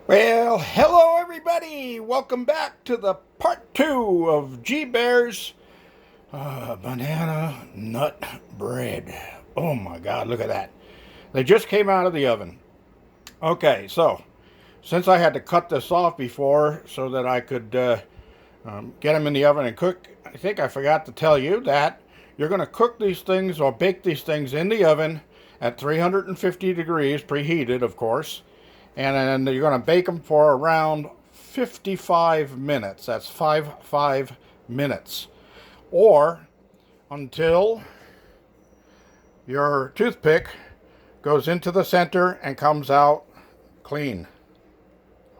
Well, hello everybody! Welcome back to the part 2 of GBear's banana nut bread. Oh my god, look at that. They just came out of the oven. Okay, so since I had to cut this off before so that I could get them in the oven and cook, I think I forgot to tell you that you're going to cook these things or bake these things in the oven at 350 degrees, preheated of course. And then you're going to bake them for around 55 minutes. That's 5 minutes. Or until your toothpick goes into the center and comes out clean.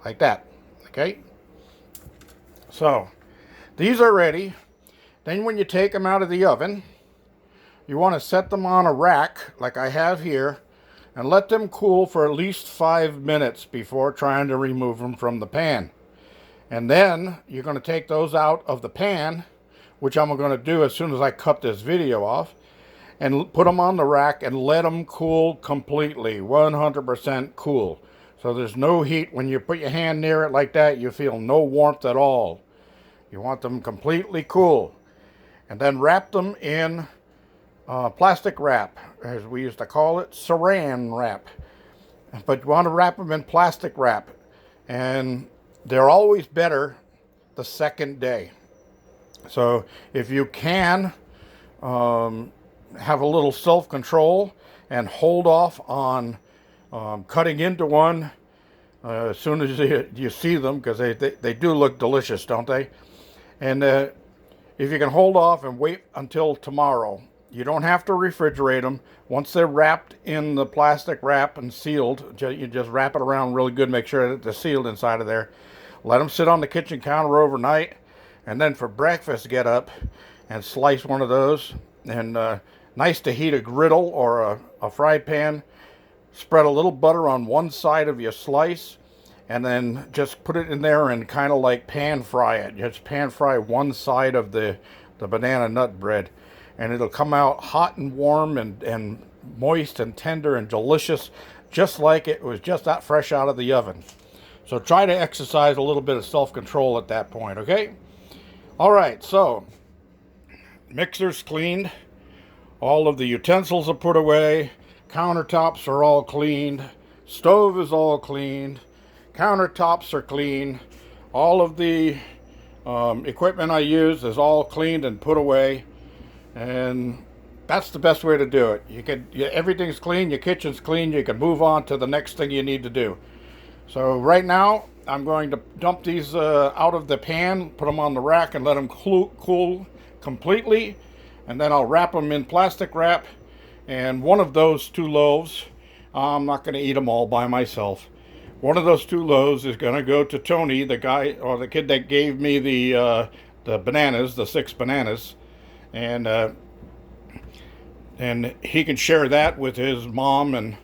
Like that. Okay? So, these are ready. Then when you take them out of the oven, you want to set them on a rack like I have here, and let them cool for at least 5 minutes before trying to remove them from the pan. And then you're going to take those out of the pan, which I'm going to do as soon as I cut this video off, and put them on the rack and let them cool completely, 100% cool. So there's no heat. When you put your hand near it like that, you feel no warmth at all. You want them completely cool. And then wrap them in plastic wrap, as we used to call it, saran wrap. But you want to wrap them in plastic wrap. And they're always better the second day. So if you can have a little self-control and hold off on cutting into one as soon as you see them, because they do look delicious, don't they? And if you can hold off and wait until tomorrow, you don't have to refrigerate them. Once they're wrapped in the plastic wrap and sealed, you just wrap it around really good, make sure that they're sealed inside of there. Let them sit on the kitchen counter overnight, and then for breakfast get up and slice one of those. And nice to heat a griddle or a fry pan. Spread a little butter on one side of your slice, and then just put it in there and kind of like pan fry it. Just pan fry one side of the banana nut bread. And it'll come out hot and warm and moist and tender and delicious, just like it was just that fresh out of the oven. So try to exercise a little bit of self-control at that point, okay? All right, so mixer's cleaned. All of the utensils are put away. Countertops are all cleaned. Stove is all cleaned. Countertops are clean. All of the equipment I use is all cleaned and put away. And that's the best way to do it. Everything's clean, your kitchen's clean, you can move on to the next thing you need to do. So right now, I'm going to dump these out of the pan, put them on the rack, and let them cool completely. And then I'll wrap them in plastic wrap. And one of those 2 loaves, I'm not going to eat them all by myself. One of those 2 loaves is going to go to Tony, the guy or the kid that gave me the bananas, the 6 bananas. And he can share that with his mom, and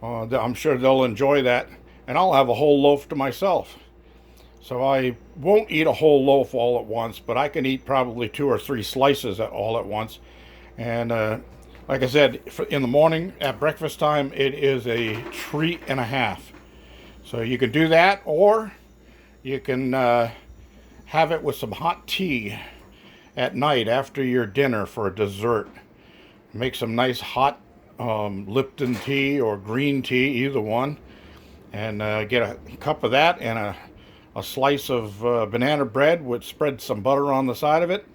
I'm sure they'll enjoy that. And I'll have a whole loaf to myself. So I won't eat a whole loaf all at once, but I can eat probably 2 or 3 slices all at once. And like I said, in the morning at breakfast time, it is a treat and a half. So you can do that, or you can have it with some hot tea at night after your dinner for a dessert. Make some nice hot Lipton tea or green tea, either one, and get a cup of that and a slice of banana bread with spread some butter on the side of it.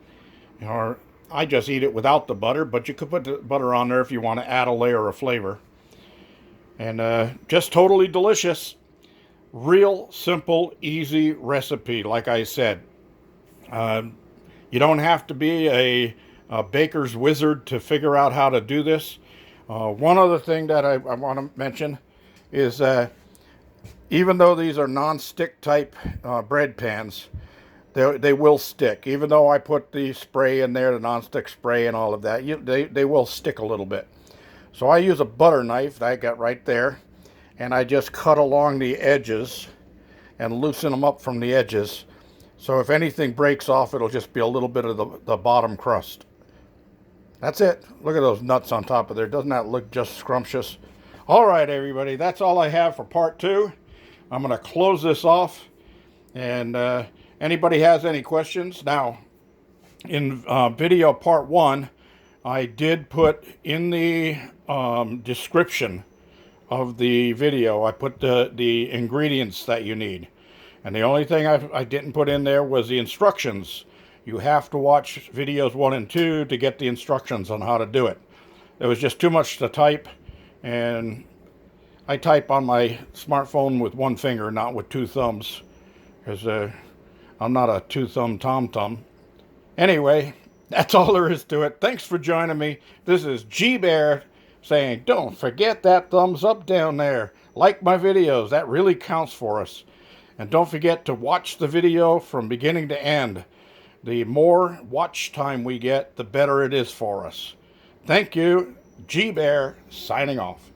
Or I just eat it without the butter, but you could put the butter on there if you want to add a layer of flavor. And just totally delicious. Real simple, easy recipe, like I said. You don't have to be a baker's wizard to figure out how to do this. One other thing that I want to mention is even though these are non-stick type bread pans, they will stick. Even though I put the spray in there, the non-stick spray and all of that, they will stick a little bit. So I use a butter knife that I got right there, and I just cut along the edges and loosen them up from the edges. So if anything breaks off, it'll just be a little bit of the bottom crust. That's it. Look at those nuts on top of there. Doesn't that look just scrumptious? All right, everybody. That's all I have for part 2. I'm going to close this off. And anybody has any questions? Now, in video part 1, I did put in the description of the video, I put the ingredients that you need. And the only thing I didn't put in there was the instructions. You have to watch videos 1 and 2 to get the instructions on how to do it. There was just too much to type, and I type on my smartphone with one finger, not with 2 thumbs, because I'm not a 2-thumb tom-tom. Anyway, that's all there is to it. Thanks for joining me. This is GBear saying, don't forget that thumbs up down there. Like my videos. That really counts for us. And don't forget to watch the video from beginning to end. The more watch time we get, the better it is for us. Thank you. GBear signing off.